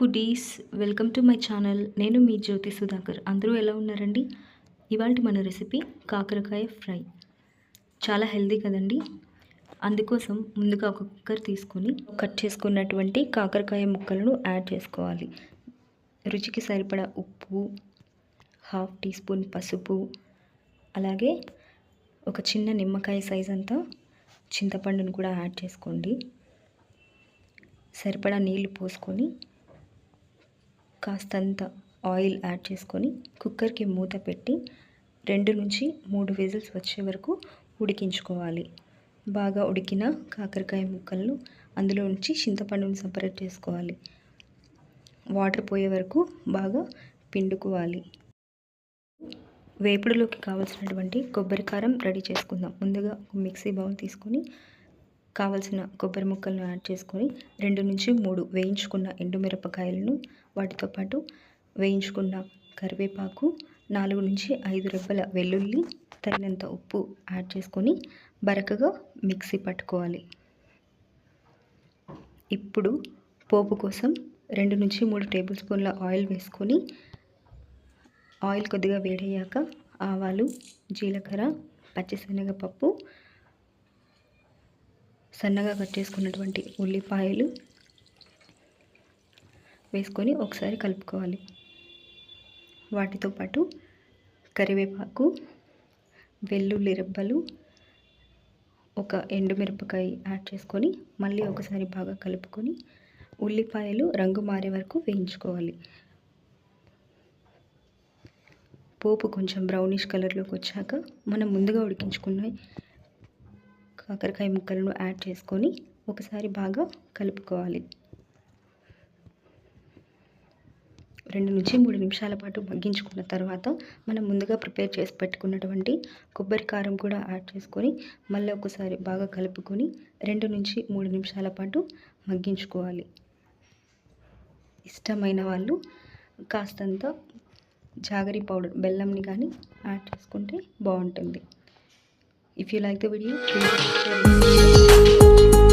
Foodies welcome to my channel. నేను మీ జ్యోతి సుధాకర్. అందరూ ఎలా ఉన్నారండి? ఇవాళ మన రెసిపీ కాకరకాయ ఫ్రై. చాలా హెల్దీ కదండి. అందుకోసం ముందుగా ఒక కుక్కర్ తీసుకొని కట్ చేసుకున్నటువంటి కాకరకాయ ముక్కలను యాడ్ చేసుకోవాలి. రుచికి సరిపడా ఉప్పు, 1/2 టీ స్పూన్ పసుపు, అలాగే ఒక చిన్న నిమ్మకాయ సైజ్ అంతా చింతపండును కూడా యాడ్ చేసుకోండి. సరిపడా నీళ్లు పోసుకొని కాస్తంత ఆయిల్ యాడ్ చేసుకొని కుక్కర్కి మూత పెట్టి 2 నుంచి 3 విజిల్స్ వచ్చే వరకు ఉడికించుకోవాలి. బాగా ఉడికిన కాకరకాయ ముక్కలను అందులో నుంచి చింతపండుని సపరేట్ చేసుకోవాలి. వాటర్ పోయే వరకు బాగా పిండుకోవాలి. వేపుడులోకి కావాల్సినటువంటి కొబ్బరి కారం రెడీ చేసుకుందాం. ముందుగా ఒక మిక్సీ బౌల్ తీసుకొని కావలసిన కొబ్బరి ముక్కలను యాడ్ చేసుకొని 2 నుంచి 3 వేయించుకున్న ఎండుమిరపకాయలను, వాటితో పాటు వేయించుకున్న కరివేపాకు, 4 నుంచి 5 రెబ్బల వెల్లుల్లి, తగినంత ఉప్పు యాడ్ చేసుకొని బరకగా మిక్సీ పట్టుకోవాలి. ఇప్పుడు పోపు కోసం 2 నుంచి 3 టేబుల్ స్పూన్ల ఆయిల్ వేసుకొని ఆయిల్ కొద్దిగా వేడయ్యాక ఆవాలు, జీలకర్ర, పచ్చిశనగపప్పు, సన్నగా కట్ చేసుకున్నటువంటి ఉల్లిపాయలు వేసుకొని ఒకసారి కలుపుకోవాలి. వాటితో పాటు కరివేపాకు, వెల్లుల్లి రెబ్బలు, ఒక ఎండుమిరపకాయ యాడ్ చేసుకొని మళ్ళీ ఒకసారి బాగా కలుపుకొని ఉల్లిపాయలు రంగు మారే వరకు వేయించుకోవాలి. పోపు కొంచెం బ్రౌనిష్ కలర్లోకి వచ్చాక మనం ముందుగా ఉడికించుకున్న కాకరకాయ ముక్కలను యాడ్ చేసుకొని ఒకసారి బాగా కలుపుకోవాలి. 2 నుంచి 3 నిమిషాల పాటు మగ్గించుకున్న తర్వాత మనం ముందుగా ప్రిపేర్ చేసి పెట్టుకున్నటువంటి కొబ్బరి కారం కూడా యాడ్ చేసుకొని మళ్ళీ ఒకసారి బాగా కలుపుకొని 2 నుంచి 3 నిమిషాల పాటు మగ్గించుకోవాలి. ఇష్టమైన వాళ్ళు కాస్తంత జాగరి పౌడర్, బెల్లంని కానీ యాడ్ చేసుకుంటే బాగుంటుంది. If you like the video, please share it.